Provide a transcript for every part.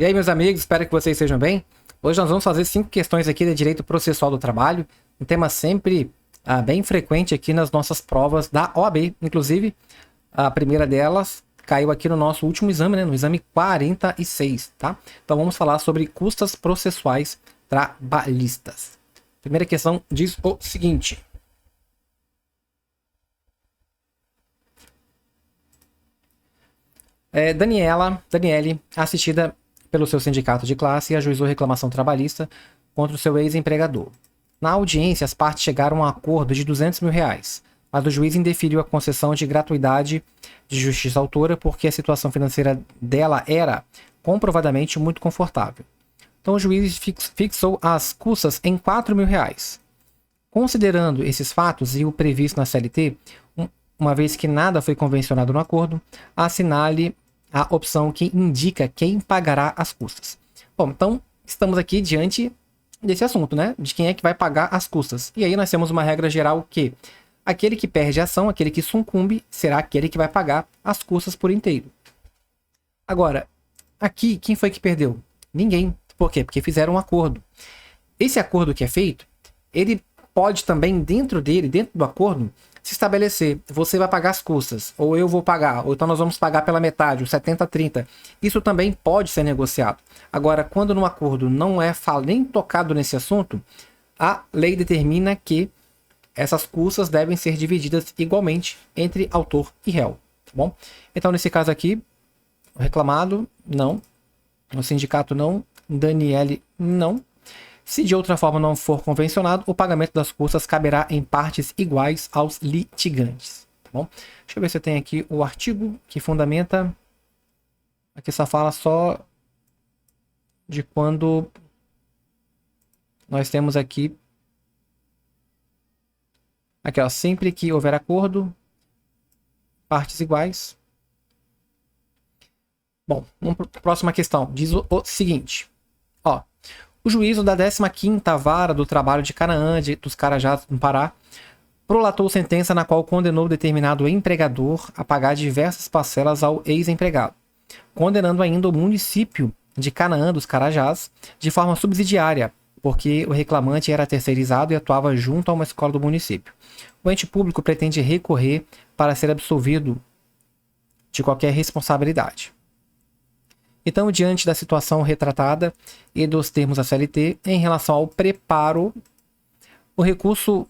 E aí, meus amigos, espero que vocês estejam bem. Hoje nós vamos fazer 5 questões aqui de direito processual do trabalho, um tema sempre bem frequente aqui nas nossas provas da OAB. Inclusive, a primeira delas caiu aqui no nosso último exame, né, no exame 46, tá? Então vamos falar sobre custas processuais trabalhistas. Primeira questão diz o seguinte: Daniele, assistida pelo seu sindicato de classe, ajuizou reclamação trabalhista contra o seu ex-empregador. Na audiência, as partes chegaram a um acordo de R$200 mil, mas o juiz indeferiu a concessão de gratuidade de justiça autora porque a situação financeira dela era comprovadamente muito confortável. Então o juiz fixou as custas em R$4 mil. Considerando esses fatos e o previsto na CLT, uma vez que nada foi convencionado no acordo, assinale a opção que indica quem pagará as custas. Bom, então estamos aqui diante desse assunto, né? De quem é que vai pagar as custas. E aí nós temos uma regra geral que aquele que perde a ação, aquele que sucumbe, será aquele que vai pagar as custas por inteiro. Agora, aqui, quem foi que perdeu? Ninguém. Por quê? Porque fizeram um acordo. Esse acordo que é feito, ele pode também, dentro do acordo, se estabelecer, você vai pagar as custas, ou eu vou pagar, ou então nós vamos pagar pela metade, o 70-30. Isso também pode ser negociado. Agora, quando no acordo não é nem tocado nesse assunto, a lei determina que essas custas devem ser divididas igualmente entre autor e réu, tá bom? Então, nesse caso aqui, o reclamado, não. O sindicato, não. Daniele, não. Se de outra forma não for convencionado, o pagamento das custas caberá em partes iguais aos litigantes, tá bom? Deixa eu ver se eu tenho aqui o artigo que fundamenta. Aqui só fala só de quando nós temos aqui. Aqui, ó, sempre que houver acordo, partes iguais. Bom, vamos para a próxima questão. Diz o seguinte, ó. O juízo da 15ª Vara do Trabalho de Canaã, dos Carajás, no Pará, prolatou sentença na qual condenou determinado empregador a pagar diversas parcelas ao ex-empregado, condenando ainda o município de Canaã dos Carajás de forma subsidiária, porque o reclamante era terceirizado e atuava junto a uma escola do município. O ente público pretende recorrer para ser absolvido de qualquer responsabilidade. Então, diante da situação retratada e dos termos da CLT, em relação ao preparo, o recurso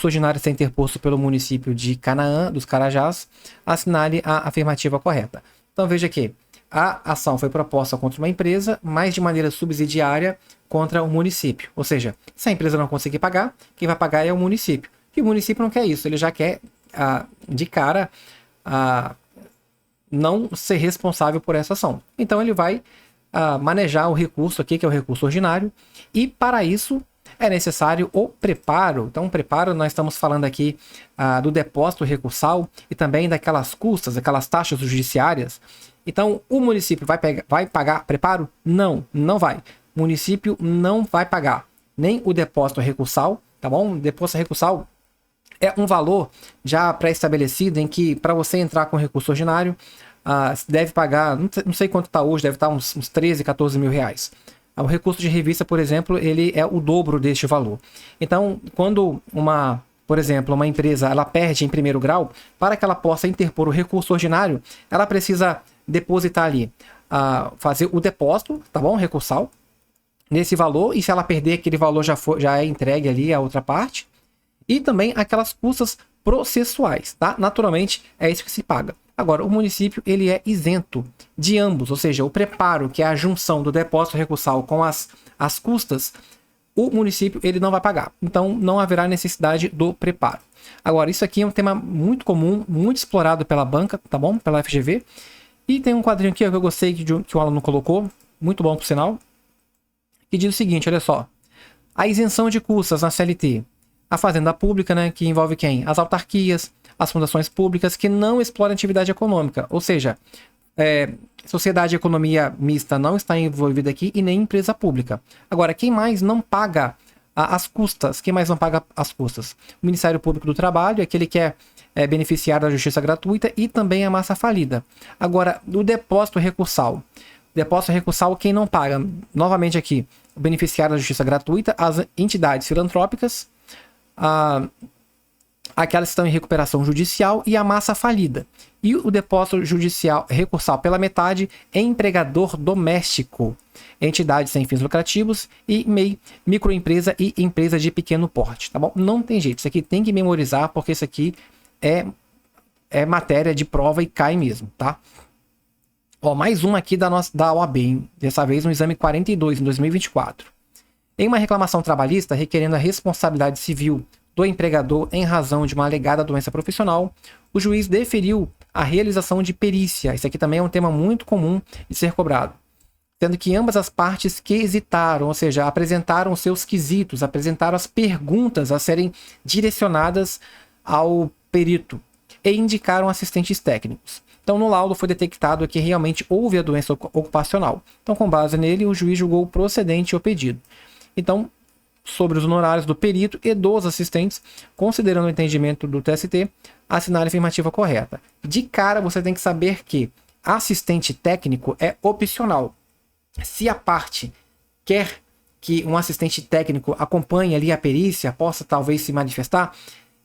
ordinário ser interposto pelo município de Canaã, dos Carajás, assinale a afirmativa correta. Então, veja que a ação foi proposta contra uma empresa, mas de maneira subsidiária contra o município. Ou seja, se a empresa não conseguir pagar, quem vai pagar é o município. E o município não quer isso, ele já quer, de cara, não ser responsável por essa ação. Então ele vai manejar o recurso aqui, que é o recurso ordinário, e para isso é necessário o preparo. Então o preparo, nós estamos falando aqui do depósito recursal e também daquelas custas, aquelas taxas judiciárias. Então o município vai pagar preparo? Não, não vai. O município não vai pagar nem o depósito recursal, tá bom? O depósito recursal é um valor já pré-estabelecido em que, para você entrar com recurso ordinário, deve pagar, não sei quanto está hoje, deve estar uns 13, 14 mil reais. O recurso de revista, por exemplo, ele é o dobro deste valor. Então, quando por exemplo, uma empresa ela perde em primeiro grau, para que ela possa interpor o recurso ordinário, ela precisa depositar ali, fazer o depósito, tá bom? Recursal, nesse valor, e se ela perder aquele valor já é entregue ali a outra parte. E também aquelas custas processuais, tá? Naturalmente, é isso que se paga. Agora, o município ele é isento de ambos, ou seja, o preparo, que é a junção do depósito recursal com as custas, o município ele não vai pagar. Então, não haverá necessidade do preparo. Agora, isso aqui é um tema muito comum, muito explorado pela banca, tá bom? Pela FGV. E tem um quadrinho aqui ó, que eu gostei que o aluno colocou, muito bom por sinal, que diz o seguinte, olha só. A isenção de custas na CLT. A fazenda pública, né, que envolve quem? As autarquias, as fundações públicas que não exploram atividade econômica. Ou seja, sociedade de economia mista não está envolvida aqui e nem empresa pública. Agora, quem mais não paga as custas? Quem mais não paga as custas? O Ministério Público do Trabalho, aquele que é beneficiário da justiça gratuita, e também a massa falida. Agora, o depósito recursal. Depósito recursal, quem não paga? Novamente aqui, o beneficiário da justiça gratuita, as entidades filantrópicas, aquelas que estão em recuperação judicial e a massa falida. E o depósito judicial recursal pela metade é empregador doméstico, entidades sem fins lucrativos e MEI, microempresa e empresa de pequeno porte, tá bom? Não tem jeito, isso aqui tem que memorizar, porque isso aqui é matéria de prova e cai mesmo, tá? Ó, mais uma aqui da OAB, hein? Dessa vez no exame 42, em 2024. Em uma reclamação trabalhista requerendo a responsabilidade civil do empregador em razão de uma alegada doença profissional, o juiz deferiu a realização de perícia. Isso aqui também é um tema muito comum de ser cobrado. Sendo que ambas as partes quesitaram, ou seja, apresentaram seus quesitos, apresentaram as perguntas a serem direcionadas ao perito e indicaram assistentes técnicos. Então, no laudo foi detectado que realmente houve a doença ocupacional. Então, com base nele, o juiz julgou procedente o pedido. Então, sobre os honorários do perito e dos assistentes, considerando o entendimento do TST, assinar a afirmativa correta. De cara, você tem que saber que assistente técnico é opcional. Se a parte quer que um assistente técnico acompanhe ali a perícia, possa talvez se manifestar,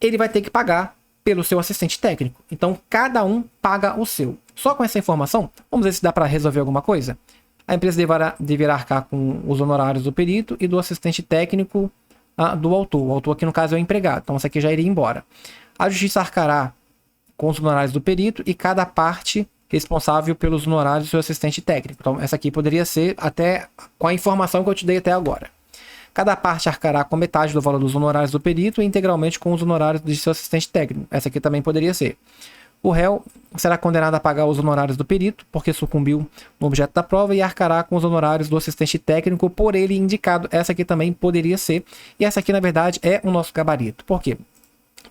ele vai ter que pagar pelo seu assistente técnico. Então, cada um paga o seu. Só com essa informação, vamos ver se dá para resolver alguma coisa? A empresa deverá arcar com os honorários do perito e do assistente técnico do autor. O autor aqui, no caso, é o empregado. Então, essa aqui já iria embora. A justiça arcará com os honorários do perito e cada parte responsável pelos honorários do seu assistente técnico. Então, essa aqui poderia ser até com a informação que eu te dei até agora. Cada parte arcará com metade do valor dos honorários do perito e integralmente com os honorários de seu assistente técnico. Essa aqui também poderia ser. O réu será condenado a pagar os honorários do perito, porque sucumbiu no objeto da prova, e arcará com os honorários do assistente técnico por ele indicado. Essa aqui também poderia ser. E essa aqui, na verdade, é o nosso gabarito. Por quê?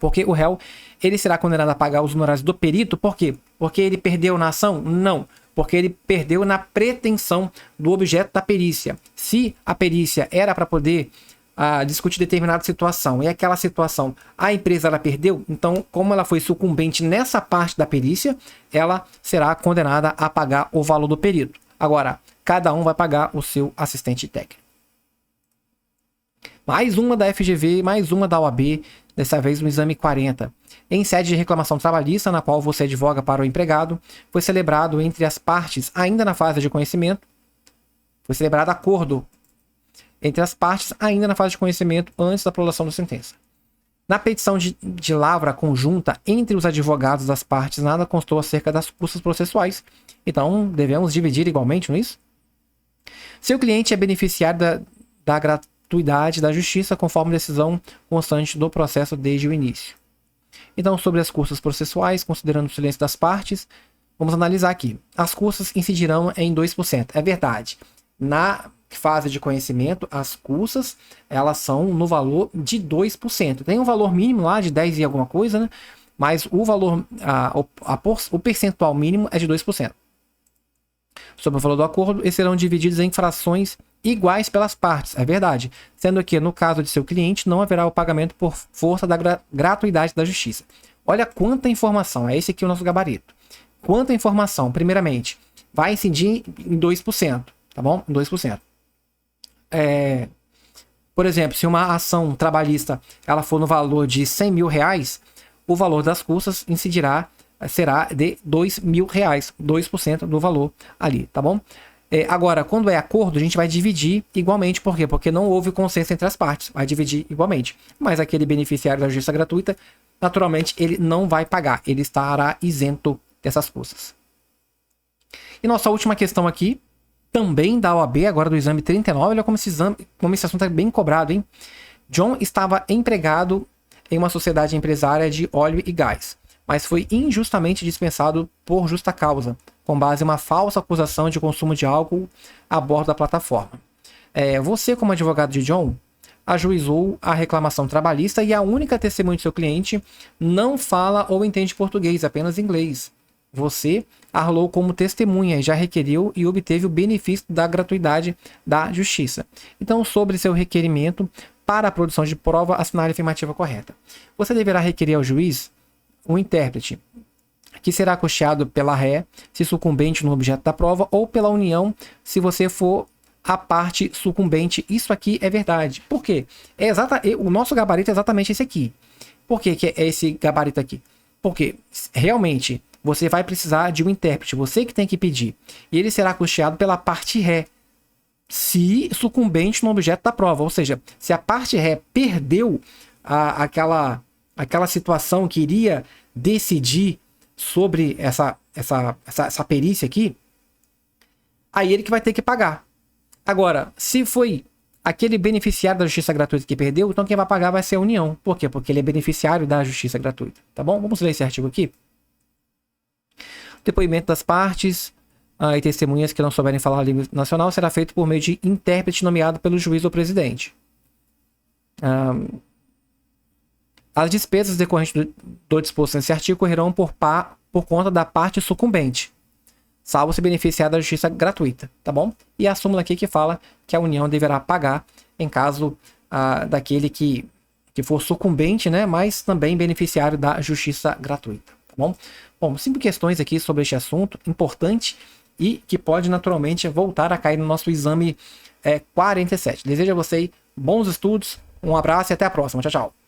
Porque o réu ele será condenado a pagar os honorários do perito. Por quê? Porque ele perdeu na ação? Não. Porque ele perdeu na pretensão do objeto da perícia. Se a perícia era para poder discutir determinada situação e aquela situação a empresa ela perdeu, então como ela foi sucumbente nessa parte da perícia, ela será condenada a pagar o valor do perito. Agora, cada um vai pagar o seu assistente técnico. Mais uma da FGV, mais uma da OAB, dessa vez no exame 40. Em sede de reclamação trabalhista, na qual você advoga para o empregado, foi celebrado entre as partes, ainda na fase de conhecimento, foi celebrado acordo entre as partes, ainda na fase de conhecimento, antes da prolação da sentença. Na petição de lavra conjunta entre os advogados das partes, nada constou acerca das custas processuais. Então, devemos dividir igualmente, não é isso? Seu cliente é beneficiário da gratuidade da justiça, conforme decisão constante do processo desde o início. Então, sobre as custas processuais, considerando o silêncio das partes, vamos analisar aqui. As custas incidirão em 2%. É verdade. Na fase de conhecimento, as custas, elas são no valor de 2%. Tem um valor mínimo lá de 10 e alguma coisa, né? Mas o valor, o percentual mínimo é de 2%. Sobre o valor do acordo, eles serão divididos em frações iguais pelas partes, é verdade. Sendo que, no caso de seu cliente, não haverá o pagamento por força da gratuidade da justiça. Olha quanta informação, é esse aqui o nosso gabarito. Quanta informação, primeiramente, vai incidir em 2%, tá bom? 2%. Por exemplo, se uma ação trabalhista ela for no valor de 100 mil reais, o valor das custas será de 2 mil reais, 2% do valor ali, tá bom? Agora, quando é acordo, a gente vai dividir igualmente. Por quê? Porque não houve consenso entre as partes, vai dividir igualmente. Mas aquele beneficiário da justiça gratuita, naturalmente, ele não vai pagar, ele estará isento dessas custas. E nossa última questão aqui, também da OAB, agora do exame 39, olha como esse assunto é bem cobrado, hein? John estava empregado em uma sociedade empresária de óleo e gás, mas foi injustamente dispensado por justa causa, com base em uma falsa acusação de consumo de álcool a bordo da plataforma. Você, como advogado de John, ajuizou a reclamação trabalhista e a única testemunha de seu cliente não fala ou entende português, apenas inglês. Você arrolou como testemunha e já requeriu e obteve o benefício da gratuidade da justiça. Então, sobre seu requerimento para a produção de prova, assinar a afirmativa correta. Você deverá requerer ao juiz um intérprete que será custeado pela ré, se sucumbente no objeto da prova, ou pela união, se você for a parte sucumbente. Isso aqui é verdade. Por quê? O nosso gabarito é exatamente esse aqui. Por que é esse gabarito aqui? Porque realmente você vai precisar de um intérprete, você que tem que pedir. E ele será custeado pela parte ré, se sucumbente no objeto da prova. Ou seja, se a parte ré perdeu aquela situação que iria decidir sobre essa perícia aqui, aí ele que vai ter que pagar. Agora, se foi aquele beneficiário da justiça gratuita que perdeu, então quem vai pagar vai ser a União. Por quê? Porque ele é beneficiário da justiça gratuita. Tá bom? Vamos ler esse artigo aqui. Depoimento das partes e testemunhas que não souberem falar a língua nacional será feito por meio de intérprete nomeado pelo juiz ou presidente. As despesas decorrentes do disposto nesse artigo correrão por conta da parte sucumbente, salvo se beneficiar da justiça gratuita, tá bom? E a súmula aqui que fala que a União deverá pagar em caso daquele que for sucumbente, né? Mas também beneficiário da justiça gratuita, tá bom? Bom, 5 questões aqui sobre este assunto importante e que pode naturalmente voltar a cair no nosso exame 47. Desejo a você bons estudos, um abraço e até a próxima. Tchau, tchau.